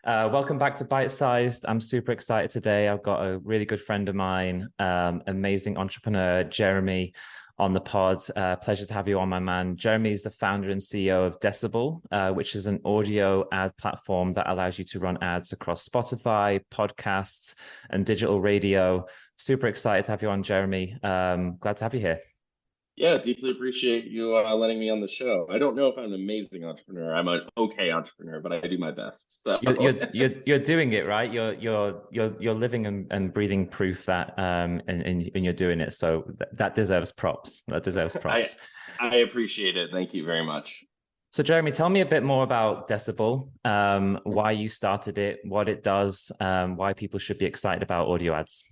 Welcome back to Bite Sized. I'm super excited today. I've got a really good friend of mine, amazing entrepreneur, Jeromy, on the pod. Pleasure to have you on, my man. Jeromy is the founder and CEO of Decibel, which is an audio ad platform that allows you to run ads across Spotify, podcasts, and digital radio. Super excited to have you on, Jeromy. Glad to have you here. Yeah, deeply appreciate you letting me on the show. I don't know if I'm an amazing entrepreneur. I'm an okay entrepreneur, but I do my best. So You're doing it right. You're living and breathing proof that and you're doing it. So that deserves props. That deserves I props. I appreciate it. Thank you very much. So Jeromy, tell me a bit more about Decibel, why you started it, what it does, why people should be excited about audio ads.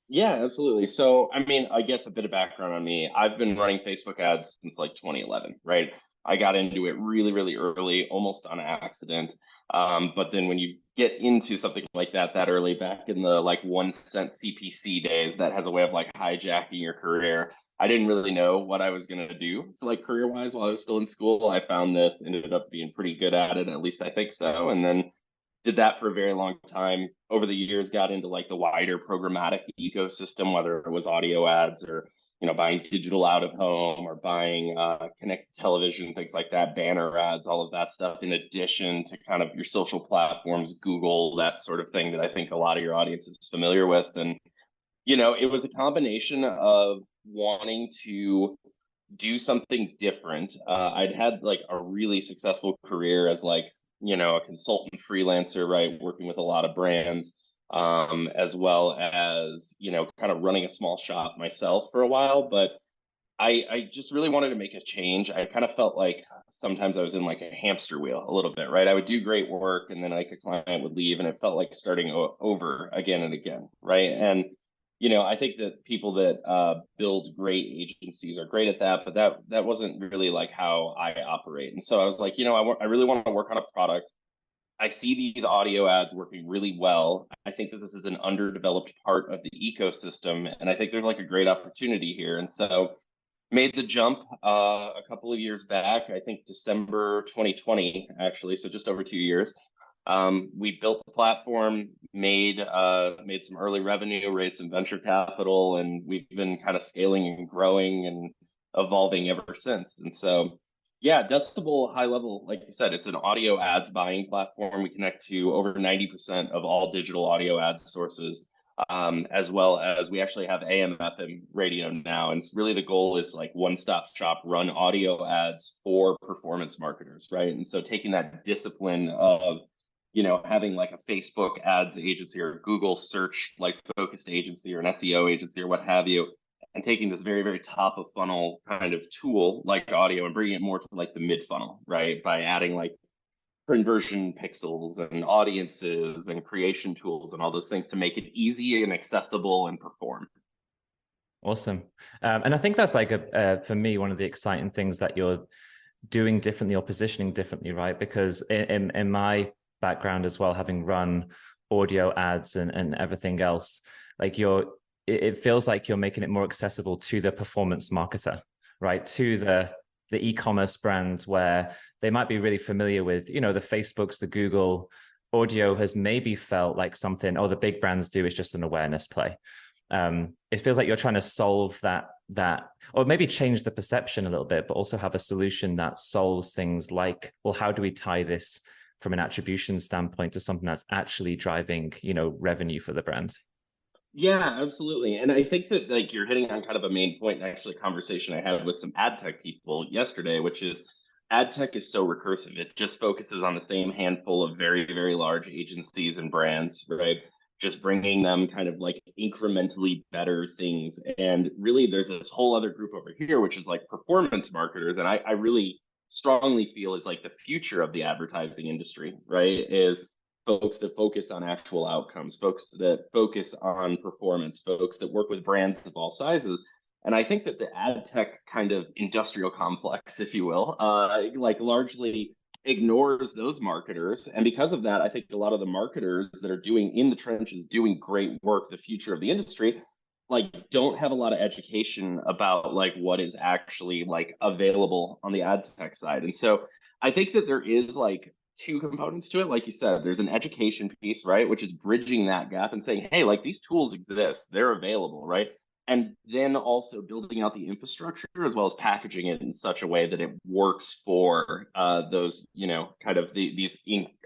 Yeah, absolutely. So, I mean, I guess a bit of background on me. I've been running Facebook ads since like 2011, right? I got into it really, really early, almost on accident. But then when you get into something like that early, back in the like 1 cent CPC days, that has a way of like hijacking your career. I didn't really know what I was going to do for like career wise while I was still in school. I found this, ended up being pretty good at it, at least I think so. And then did that for a very long time. Over the years, got into like the wider programmatic ecosystem, whether it was audio ads or buying digital out of home or buying connected television, things like that, banner ads, all of that stuff. In addition to kind of your social platforms, Google, that sort of thing that I think a lot of your audience is familiar with. And it was a combination of wanting to do something different. I'd had like a really successful career as like, a consultant freelancer, right? Working with a lot of brands, as well as, kind of running a small shop myself for a while. But I just really wanted to make a change. I kind of felt like sometimes I was in like a hamster wheel a little bit, right? I would do great work and then like a client would leave and it felt like starting over again and again, right? And I think that people that build great agencies are great at that, but that wasn't really like how I operate. And so I was like, I really want to work on a product. I see these audio ads working really well. I think that this is an underdeveloped part of the ecosystem, and I think there's like a great opportunity here. And so made the jump a couple of years back, I think December 2020, actually, so just over 2 years. We built the platform, made some early revenue, raised some venture capital, and we've been kind of scaling and growing and evolving ever since. And so, yeah, Decibel, high level, like you said, it's an audio ads buying platform. We connect to over 90% of all digital audio ads sources, as well as we actually have AM FM radio now. And it's really the goal is like one-stop shop, run audio ads for performance marketers, right? And so taking that discipline of having like a Facebook ads agency or Google search like focused agency or an SEO agency or what have you, and taking this very, very top of funnel kind of tool like audio and bringing it more to like the mid funnel, right? By adding like conversion pixels and audiences and creation tools and all those things to make it easy and accessible and perform. Awesome. And I think that's like for me, one of the exciting things that you're doing differently or positioning differently, right? Because in my background as well, having run audio ads and everything else, like it feels like you're making it more accessible to the performance marketer, right? To the e-commerce brands where they might be really familiar with, the Facebooks, the Google. Audio has maybe felt like something, the big brands do is just an awareness play. It feels like you're trying to solve that or maybe change the perception a little bit, but also have a solution that solves things like, well, how do we tie this from an attribution standpoint to something that's actually driving, revenue for the brand? Yeah, absolutely. And I think that like you're hitting on kind of a main point, and actually a conversation I had with some ad tech people yesterday, which is ad tech is so recursive. It just focuses on the same handful of very, very large agencies and brands, right? Just bringing them kind of like incrementally better things. And really, there's this whole other group over here, which is like performance marketers. And I really strongly feel is like the future of the advertising industry, right? Is folks that focus on actual outcomes, folks that focus on performance, folks that work with brands of all sizes. And I think that the ad tech kind of industrial complex, if you will, like largely ignores those marketers. And because of that, I think a lot of the marketers that are doing in the trenches, doing great work, the future of the industry, like don't have a lot of education about like what is actually like available on the ad tech side. And so I think that there is like two components to it. Like you said, there's an education piece, right? Which is bridging that gap and saying, hey, like these tools exist, they're available, right? And then also building out the infrastructure as well as packaging it in such a way that it works for those, you know, kind of these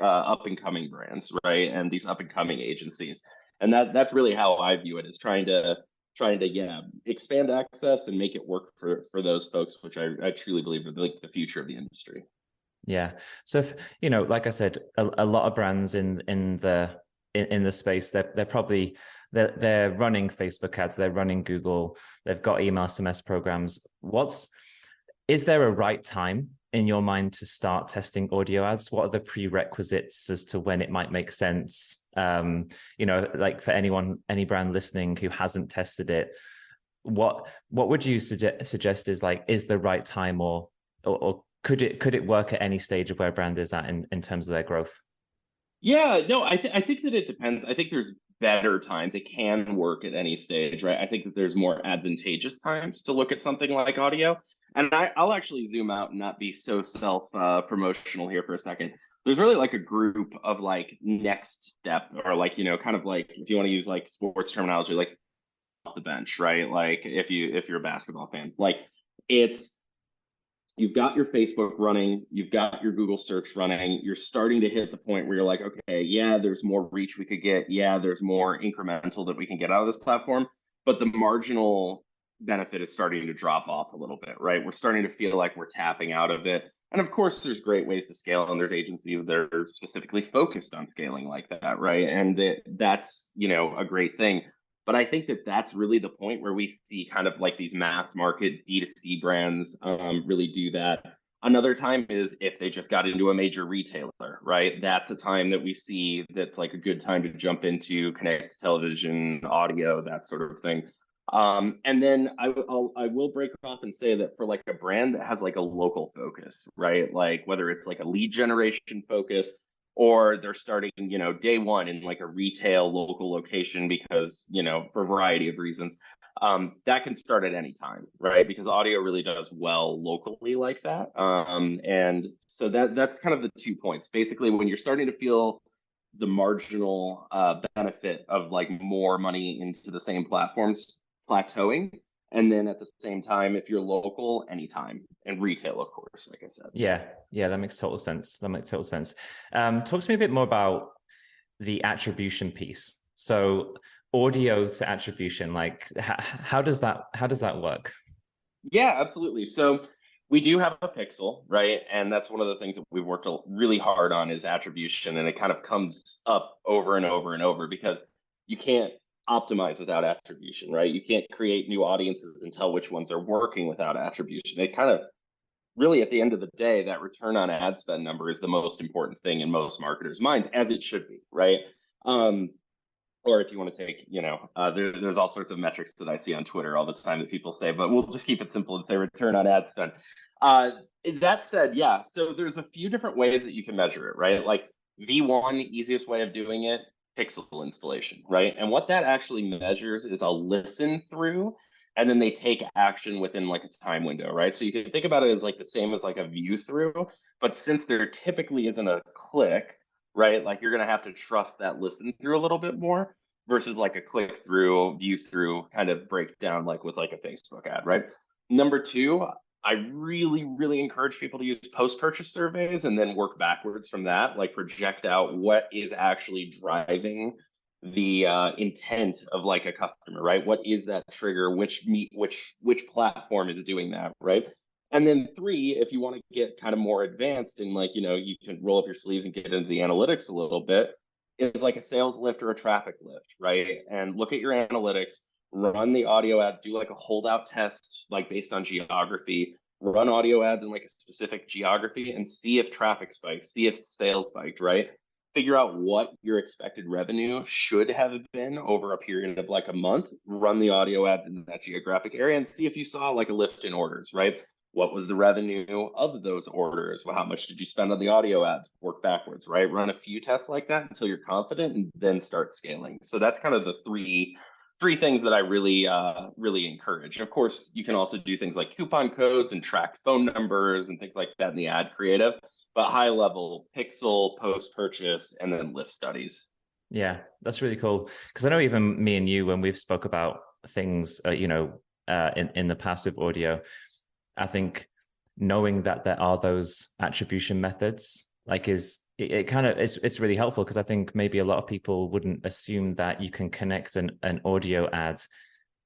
up and coming brands, right? And these up and coming agencies. And that's really how I view it, is trying to yeah, expand access and make it work for those folks, which I truly believe are like the future of the industry. Yeah. So if, you know, like I said, a lot of brands in the space, they're probably they're running Facebook ads, they're running Google, they've got email SMS programs. Is there a right time in your mind to start testing audio ads? What are the prerequisites as to when it might make sense? You know, like for any brand listening who hasn't tested it, what would you suggest is the right time, or could it work at any stage of where a brand is at in terms of their growth? Yeah, no, I think that it depends. I think there's better times. It can work at any stage, right? I think that there's more advantageous times to look at something like audio. And I'll actually zoom out and not be so self promotional here for a second. There's really like a group of like next step, or like, you know, kind of like, if you want to use like sports terminology, like off the bench, right? Like if you're a basketball fan, like it's you've got your Facebook running, you've got your Google search running, you're starting to hit the point where you're like, okay, yeah, there's more reach we could get. Yeah, there's more incremental that we can get out of this platform. But the marginal benefit is starting to drop off a little bit, right? We're starting to feel like we're tapping out of it. And of course, there's great ways to scale, and there's agencies that are specifically focused on scaling like that, right? And that's, you know, a great thing. But I think that that's really the point where we see kind of like these mass market D2C brands really do that. Another time is if they just got into a major retailer, right? That's a time that we see that's like a good time to jump into connected television, audio, that sort of thing. And then I will break off and say that for like a brand that has like a local focus, right? Like whether it's like a lead generation focus, or they're starting, you know, day one in like a retail local location because, you know, for a variety of reasons, that can start at any time, right? Because audio really does well locally like that. And so that's kind of the 2 points. Basically, when you're starting to feel the marginal benefit of like more money into the same platforms plateauing, and then at the same time, if you're local, anytime, and retail, of course, like I said. Yeah, that makes total sense. Talk to me a bit more about the attribution piece. So audio to attribution, like how does that work? Yeah, absolutely. So we do have a pixel, right? And that's one of the things that we've worked really hard on is attribution. And it kind of comes up over and over and over because you can't optimize without attribution, right? You can't create new audiences and tell which ones are working without attribution. They kind of really, at the end of the day, that return on ad spend number is the most important thing in most marketers' minds, as it should be, right? Or if you want to take, you know, there's all sorts of metrics that I see on Twitter all the time that people say, but we'll just keep it simple and say return on ad spend. That said, yeah, so there's a few different ways that you can measure it, right? Like V1, easiest way of doing it, pixel installation, right? And what that actually measures is a listen through, and then they take action within like a time window, right? So you can think about it as like the same as like a view through, but since there typically isn't a click, right? Like you're going to have to trust that listen through a little bit more versus like a click through, view through kind of breakdown, like with like a Facebook ad, right? Number two, I really, really encourage people to use post-purchase surveys and then work backwards from that, like project out what is actually driving the intent of like a customer, right? What is that trigger? Which platform is doing that, right? And then three, if you want to get kind of more advanced and like, you know, you can roll up your sleeves and get into the analytics a little bit, is like a sales lift or a traffic lift, right? And look at your analytics, run the audio ads, do like a holdout test, like based on geography, run audio ads in like a specific geography and see if traffic spikes, see if sales spiked, right? Figure out what your expected revenue should have been over a period of like a month, run the audio ads in that geographic area and see if you saw like a lift in orders, right? What was the revenue of those orders? Well, how much did you spend on the audio ads? Work backwards, right? Run a few tests like that until you're confident and then start scaling. So that's kind of the three three things that I really, really encourage. Of course, you can also do things like coupon codes and track phone numbers and things like that in the ad creative, but high level pixel, post purchase, and then lift studies. Yeah, that's really cool. Because I know even me and you, when we've spoke about things, in the passive audio, I think knowing that there are those attribution methods, like it kind of it's really helpful, because I think maybe a lot of people wouldn't assume that you can connect an audio ad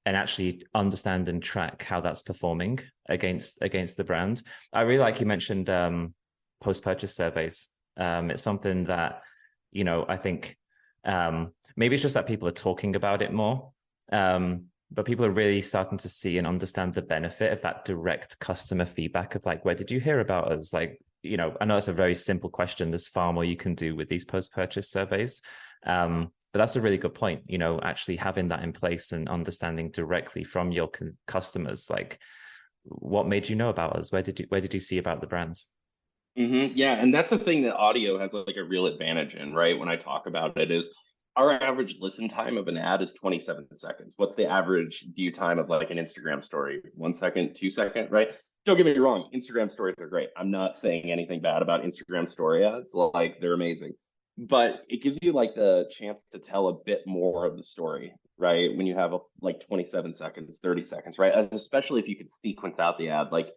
and actually understand and track how that's performing against the brand. I really like you mentioned post-purchase surveys. It's something that, I think maybe it's just that people are talking about it more. But people are really starting to see and understand the benefit of that direct customer feedback of like, where did you hear about us? Like, I know it's a very simple question. There's far more you can do with these post-purchase surveys. But that's a really good point, actually having that in place and understanding directly from your customers, like, what made you know about us? Where did you see about the brand? Yeah, and that's a thing that audio has like a real advantage in, right? When I talk about it, is our average listen time of an ad is 27 seconds. What's the average view time of like an Instagram story? 1 second, 2 second, right? Don't get me wrong, Instagram stories are great. I'm not saying anything bad about Instagram story ads, like they're amazing. But it gives you like the chance to tell a bit more of the story, right? When you have like 27 seconds, 30 seconds, right? Especially if you could sequence out the ad, like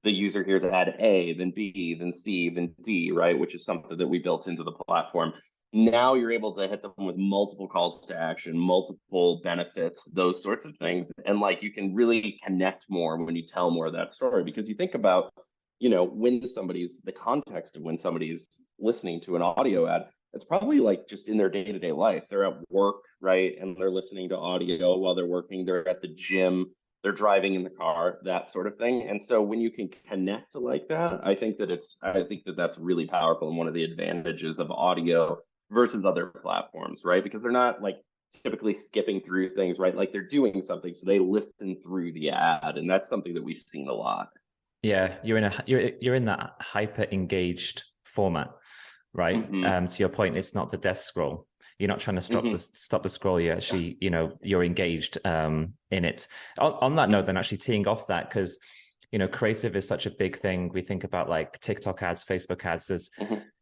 the user hears ad A, then B, then C, then D, right? Which is something that we built into the platform. Now you're able to hit them with multiple calls to action, multiple benefits, those sorts of things. And like you can really connect more when you tell more of that story, because you think about, when the context of when somebody's listening to an audio ad, it's probably like just in their day-to-day life. They're at work, right? And they're listening to audio while they're working. They're at the gym, they're driving in the car, that sort of thing. And so when you can connect like that, I think that that's really powerful, and one of the advantages of audio versus other platforms, right? Because they're not like typically skipping through things, right? Like they're doing something, so they listen through the ad, and that's something that we've seen a lot. Yeah, you're in that hyper engaged format, right? Mm-hmm. To your point, it's not the death scroll. You're not trying to stop Mm-hmm. the scroll. You actually, you're engaged in it. On that note, then actually teeing off that, because creative is such a big thing. We think about like TikTok ads, Facebook ads. There's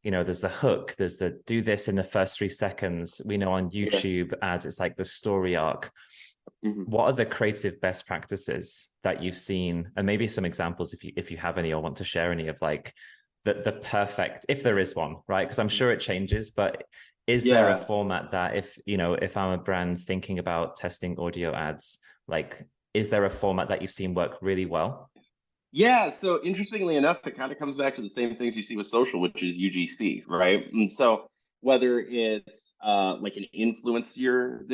there's the hook. There's the do this in the first 3 seconds. We know on YouTube ads, it's like the story arc. What are the creative best practices that you've seen, and maybe some examples if you have any or want to share any, of like the perfect, if there is one, right? Because I'm sure it changes, but is there a Yeah. format that if I'm a brand thinking about testing audio ads, like, is there a format that you've seen work really well? Yeah, so interestingly enough, it kind of comes back to the same things you see with social, which is UGC, right? And so whether it's like an the influencer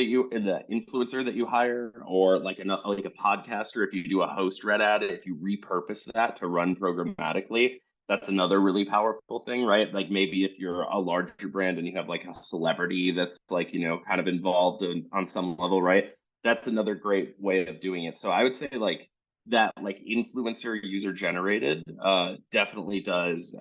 that you hire, or like a podcaster, if you do a host read ad, if you repurpose that to run programmatically, that's another really powerful thing, right? Like maybe if you're a larger brand and you have like a celebrity that's like, kind of involved on some level, right? That's another great way of doing it. So I would say like that like influencer user generated definitely does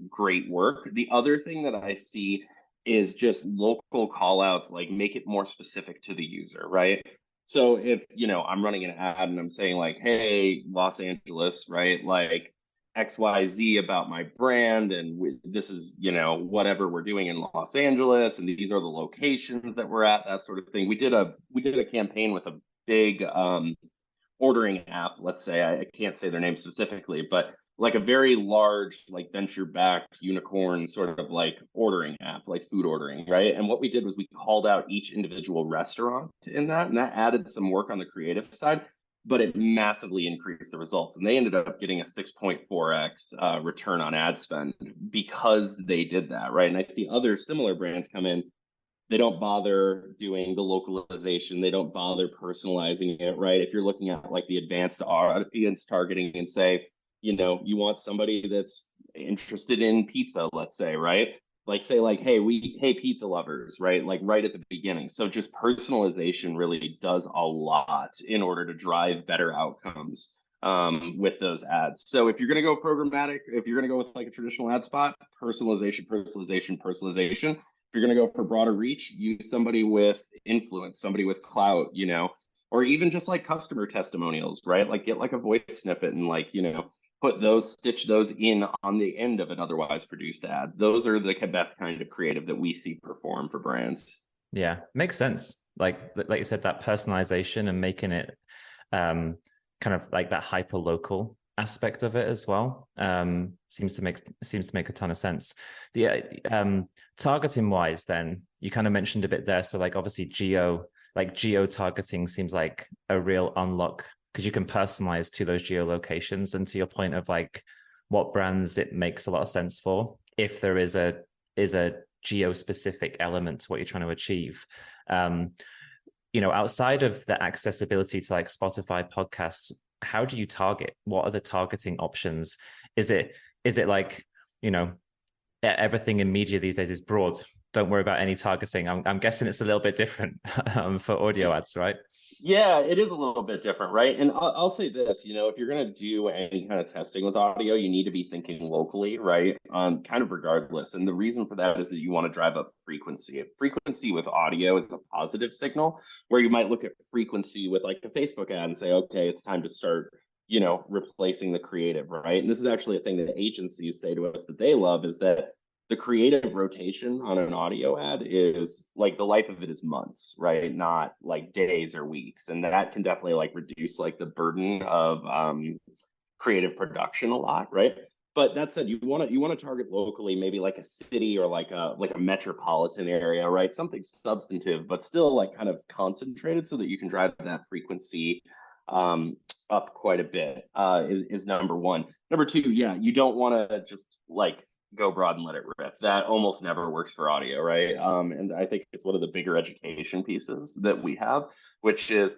great work. The other thing that I see is just local call outs, like make it more specific to the user, right? So if I'm running an ad and I'm saying like, hey, Los Angeles, right, like XYZ about my brand, and this is whatever we're doing in Los Angeles, and these are the locations that we're at, that sort of thing. We did a campaign with a big ordering app, let's say. I can't say their name specifically, but like a very large, like venture backed unicorn sort of like ordering app, like food ordering, right? And what we did was we called out each individual restaurant in that, and that added some work on the creative side, but it massively increased the results. And they ended up getting a 6.4x return on ad spend because they did that, right? And I see other similar brands come in, they don't bother doing the localization, they don't bother personalizing it, right? If you're looking at like the advanced audience targeting and say, you want somebody that's interested in pizza, let's say, right? Like say like, hey pizza lovers, right? Like right at the beginning. So just personalization really does a lot in order to drive better outcomes with those ads. So if you're going to go programmatic, if you're going to go with like a traditional ad spot, personalization, personalization, personalization. you're going to go for broader reach, use somebody with influence, somebody with clout, you know, or even just like customer testimonials, right? Like get like a voice snippet and like, you know, stitch those in on the end of an otherwise produced ad. Those are the best kind of creative that we see perform for brands. Yeah, makes sense. Like you said, that personalization and making it kind of like that hyper local aspect of it as well seems to make a ton of sense. The targeting wise, then you kind of mentioned a bit there. So like obviously geo targeting seems like a real unlock because you can personalize to those geolocations. And to your point of like what brands it makes a lot of sense for, if there is a geo-specific element to what you're trying to achieve. You know, outside of the accessibility to like Spotify podcasts, how do you target? What are the targeting options? Is it like, you know, everything in media these days is broad? Don't worry about any targeting. I'm guessing it's a little bit different for audio ads, right? Yeah, it is a little bit different, right? And I'll say this, you know, if you're going to do any kind of testing with audio, you need to be thinking locally, right? Kind of regardless. And the reason for that is that you want to drive up frequency. Frequency with audio is a positive signal, where you might look at frequency with like a Facebook ad and say, okay, it's time to start, you know, replacing the creative, right? And this is actually a thing that agencies say to us that they love, is that the creative rotation on an audio ad is like the life of it is months, right? Not like days or weeks. And that can definitely like reduce like the burden of creative production a lot, right? But that said, you want to target locally, maybe like a city or like a metropolitan area, right? Something substantive, but still like kind of concentrated so that you can drive that frequency up quite a bit is number one. Number two, yeah, you don't want to just like go broad and let it rip. That almost never works for audio, right? And I think it's one of the bigger education pieces that we have, which is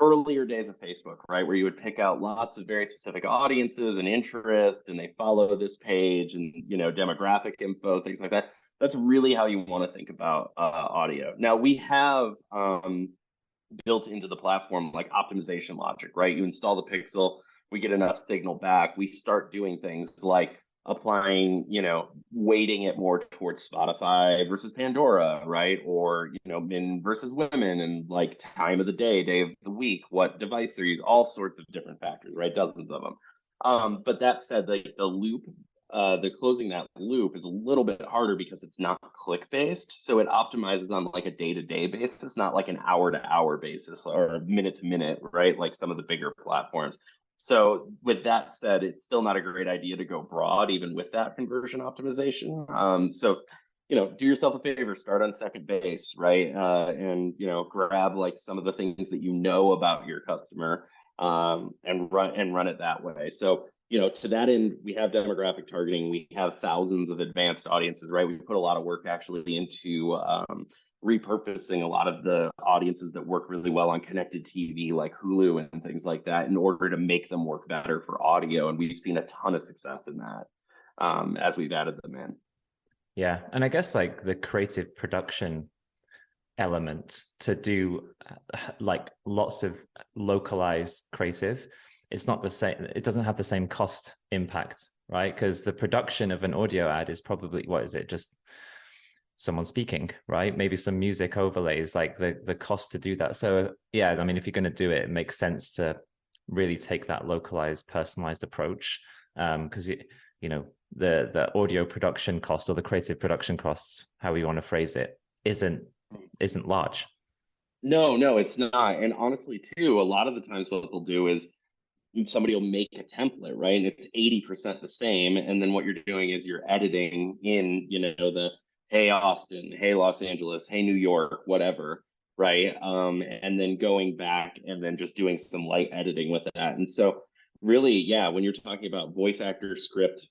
earlier days of Facebook, right? Where you would pick out lots of very specific audiences and interests, and they follow this page and, you know, demographic info, things like that. That's really how you want to think about audio. Now we have built into the platform like optimization logic, right? You install the pixel, we get enough signal back, we start doing things like applying, you know, weighting it more towards Spotify versus Pandora, right? Or, you know, men versus women, and like time of the day of the week, what device they're using, all sorts of different factors, right? Dozens of them. But that said, the loop, the closing that loop is a little bit harder because it's not click based. So it optimizes on like a day-to-day basis, not like an hour-to-hour basis or minute-to-minute, right? Like some of the bigger platforms. So with that said, it's still not a great idea to go broad, even with that conversion optimization. So, you know, do yourself a favor, start on second base, right? And, you know, grab like some of the things that you know about your customer and run it that way. So, you know, to that end, we have demographic targeting. We have thousands of advanced audiences, right? We put a lot of work actually into repurposing a lot of the audiences that work really well on connected TV, like Hulu and things like that, in order to make them work better for audio. And we've seen a ton of success in that as we've added them in. Yeah. And I guess like the creative production element to do like lots of localized creative, it's not the same. It doesn't have the same cost impact, right? Because the production of an audio ad is probably, what is it? Just someone speaking, right? Maybe some music overlays, like the cost to do that. So yeah, I mean, if you're going to do it, it makes sense to really take that localized, personalized approach. Because you know, the audio production cost or the creative production costs, how we want to phrase it, isn't large. No, it's not. And honestly, too, a lot of the times what they'll do is somebody will make a template, right? And it's 80% the same. And then what you're doing is you're editing in, you know, the hey Austin, hey Los Angeles, hey New York, whatever, right? And then going back and then just doing some light editing with that. And so really, yeah, when you're talking about voice actor, script,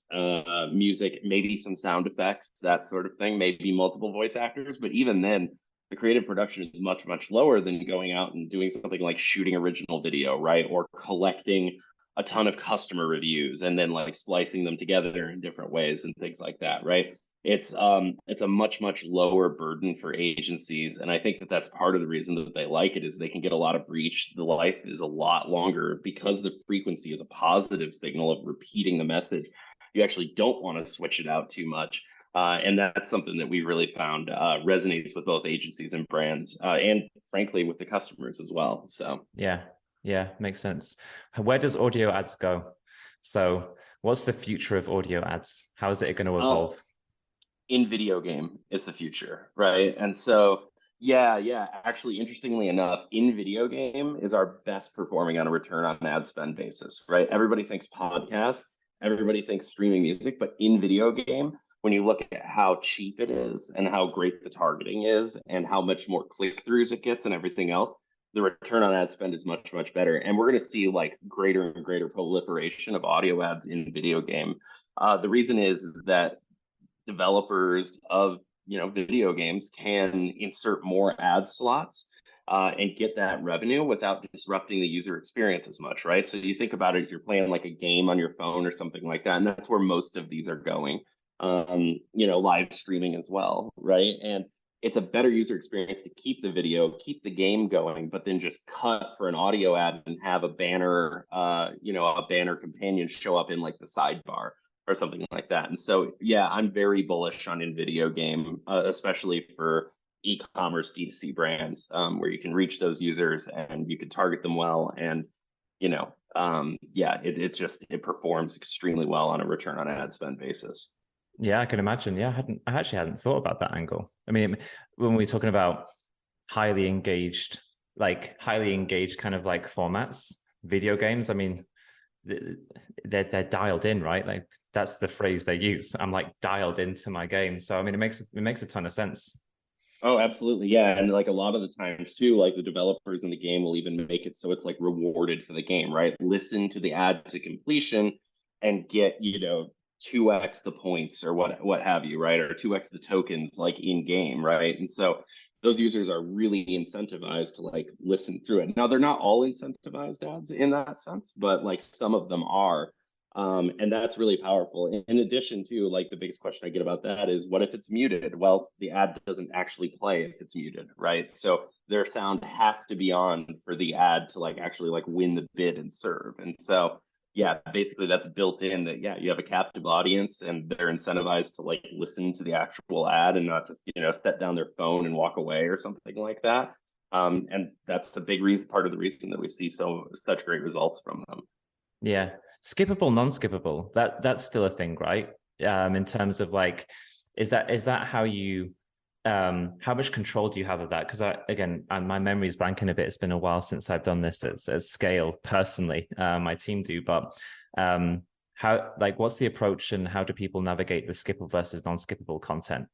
music, maybe some sound effects, that sort of thing, maybe multiple voice actors, but even then, the creative production is much, much lower than going out and doing something like shooting original video, right? Or collecting a ton of customer reviews and then like splicing them together in different ways and things like that, right? It's a much, much lower burden for agencies. And I think that that's part of the reason that they like it, is they can get a lot of reach. The life is a lot longer because the frequency is a positive signal of repeating the message. You actually don't want to switch it out too much. And that's something that we really found resonates with both agencies and brands, and frankly with the customers as well. So yeah, makes sense. Where does audio ads go? So what's the future of audio ads? How is it going to evolve? In video game is the future, right? And so yeah, actually, interestingly enough, in video game is our best performing on a return on ad spend basis, right? Everybody thinks podcast, everybody thinks streaming music, but in video game, when you look at how cheap it is and how great the targeting is and how much more click-throughs it gets and everything else, the return on ad spend is much, much better. And we're going to see like greater and greater proliferation of audio ads in video game. The reason is that developers of video games can insert more ad slots and get that revenue without disrupting the user experience as much, right? So you think about it as you're playing like a game on your phone or something like that, and that's where most of these are going. Live streaming as well, right? And it's a better user experience to keep the video, keep the game going, but then just cut for an audio ad and have a banner, a banner companion show up in like the sidebar or something like that. And so, yeah, I'm very bullish on in video game, especially for e-commerce D2C brands, where you can reach those users and you can target them well. And, it performs extremely well on a return on ad spend basis. Yeah, I can imagine. Yeah, I actually hadn't thought about that angle. I mean, when we're talking about highly engaged kind of like formats, video games, I mean, they're dialed in, right? Like that's the phrase they use. I'm like dialed into my game. So I mean, it makes a ton of sense. Oh, absolutely. Yeah. And like a lot of the times too, like the developers in the game will even make it so it's like rewarded for the game, right? Listen to the ad to completion and get, 2x the points or what have you, right? Or 2x the tokens like in game, right? And so those users are really incentivized to like listen through it. Now they're not all incentivized ads in that sense, but like some of them are. And that's really powerful. In addition to like the biggest question I get about that is what if it's muted? Well, the ad doesn't actually play if it's muted, right? So their sound has to be on for the ad to like actually like win the bid and serve. And so yeah, basically that's built in that, yeah, you have a captive audience and they're incentivized to like listen to the actual ad and not just, set down their phone and walk away or something like that. And that's a big reason, part of the reason that we see such great results from them. Yeah. Skippable, non-skippable. That's still a thing, right? In terms of like, is that how you how much control do you have of that? Because my memory is blanking a bit. It's been a while since I've done this at scale personally. My team do, but what's the approach and how do people navigate the skippable versus non-skippable content?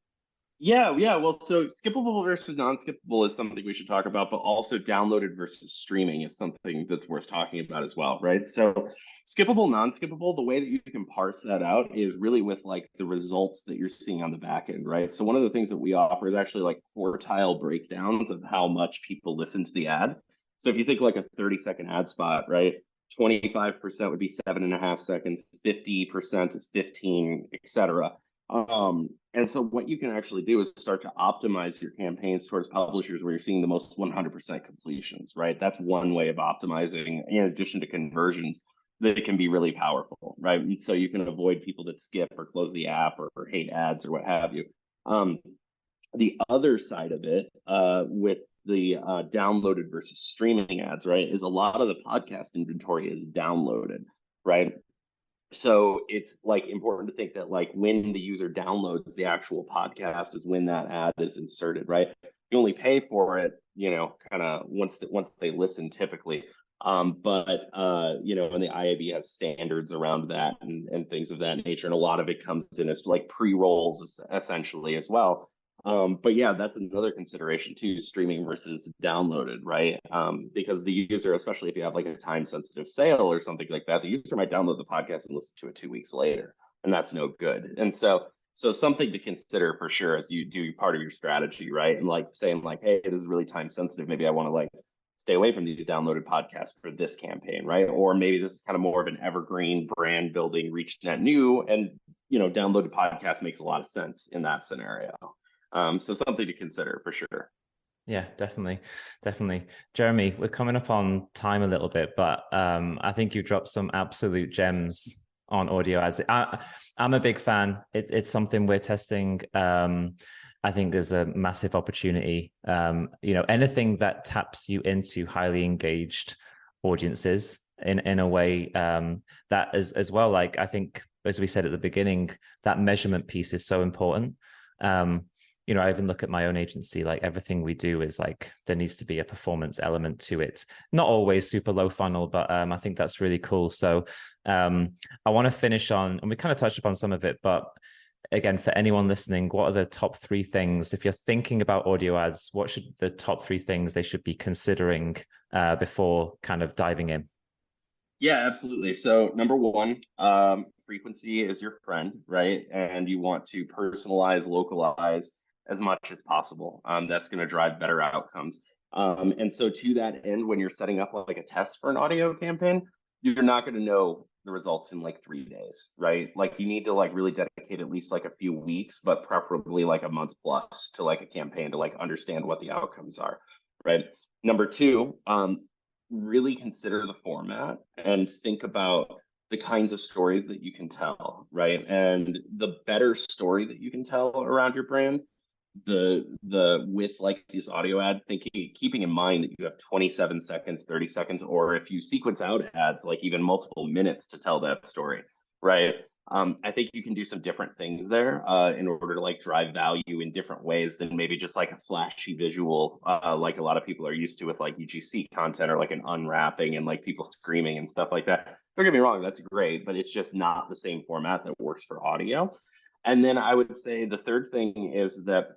Yeah. Well, so skippable versus non-skippable is something we should talk about, but also downloaded versus streaming is something that's worth talking about as well, right? So skippable, non-skippable, the way that you can parse that out is really with like the results that you're seeing on the back end, right? So one of the things that we offer is actually like quartile breakdowns of how much people listen to the ad. So if you think like a 30-second ad spot, right? 25% would be 7.5 seconds, 50% is 15, etc. And so what you can actually do is start to optimize your campaigns towards publishers where you're seeing the most 100% completions, right? That's one way of optimizing in addition to conversions that it can be really powerful, right? And so you can avoid people that skip or close the app or hate ads or what have you. The other side of it with the downloaded versus streaming ads, right, is a lot of the podcast inventory is downloaded, right? So it's like important to think that like when the user downloads the actual podcast is when that ad is inserted, right? You only pay for it, kind of once they listen typically. And the IAB has standards around that and things of that nature. And a lot of it comes in as like pre-rolls essentially as well. But yeah, that's another consideration too, streaming versus downloaded, right? Because the user, especially if you have like a time sensitive sale or something like that, the user might download the podcast and listen to it 2 weeks later, and that's no good. And so something to consider for sure as you do part of your strategy, right? And like saying like, hey, this is really time sensitive. Maybe I want to like stay away from these downloaded podcasts for this campaign, right? Or maybe this is kind of more of an evergreen brand building, reach net new, and downloaded podcast makes a lot of sense in that scenario. So something to consider for sure. Yeah, definitely. Jeromy, we're coming up on time a little bit, but I think you dropped some absolute gems on audio ads. I'm a big fan. It's something we're testing. I think there's a massive opportunity. Anything that taps you into highly engaged audiences in a way that as well. Like, I think, as we said at the beginning, that measurement piece is so important. I even look at my own agency, like everything we do is like, there needs to be a performance element to it. Not always super low funnel, but I think that's really cool. So I want to finish on, and we kind of touched upon some of it, but again, for anyone listening, what are the top 3 things, if you're thinking about audio ads, what should the top 3 things they should be considering before kind of diving in? Yeah, absolutely. So number one, frequency is your friend, right? And you want to personalize, localize as much as possible. That's going to drive better outcomes. And so to that end, when you're setting up like a test for an audio campaign, you're not going to know the results in like 3 days, right? Like you need to like really dedicate at least like a few weeks, but preferably like a month plus to like a campaign to like understand what the outcomes are, right? Number two, really consider the format and think about the kinds of stories that you can tell, right? And the better story that you can tell around your brand, the with like this audio ad, keeping in mind that you have 27 seconds, 30 seconds, or if you sequence out ads, like even multiple minutes to tell that story, right? I think you can do some different things there in order to like drive value in different ways than maybe just like a flashy visual, like a lot of people are used to with like UGC content or like an unwrapping and like people screaming and stuff like that. Don't get me wrong, that's great, but it's just not the same format that works for audio. And then I would say the third thing is that,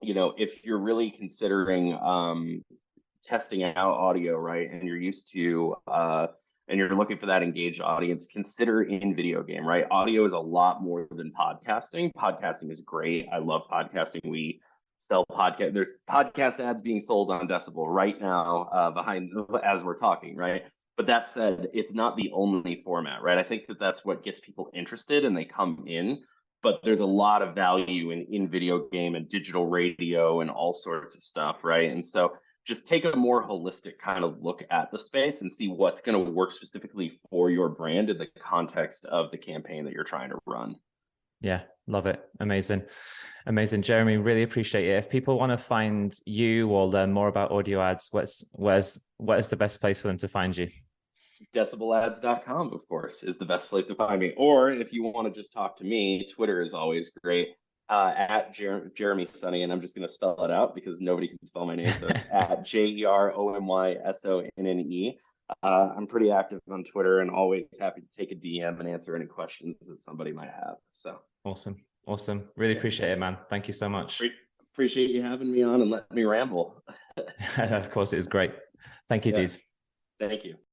if you're really considering testing out audio, right, and you're used to and you're looking for that engaged audience, consider in video game, right? Audio is a lot more than podcasting. Podcasting is great. I love podcasting. We sell podcast. There's podcast ads being sold on Decibel right now behind as we're talking, right? But that said, it's not the only format, right? I think that that's what gets people interested and they come in. But there's a lot of value in video game and digital radio and all sorts of stuff, right? And so just take a more holistic kind of look at the space and see what's going to work specifically for your brand in the context of the campaign that you're trying to run. Yeah, love it. Amazing. Jeromy, really appreciate it. If people want to find you or learn more about audio ads, what is the best place for them to find you? Decibelads.com, of course, is the best place to find me. Or if you want to just talk to me, Twitter is always great. At Jeromy Sonne, and I'm just going to spell it out because nobody can spell my name. So it's at JEROMYSONNE. I'm pretty active on Twitter and always happy to take a DM and answer any questions that somebody might have. So awesome. Really appreciate it, man. Thank you so much. Appreciate you having me on and letting me ramble. Of course, it is great. Thank you, dude. Thank you.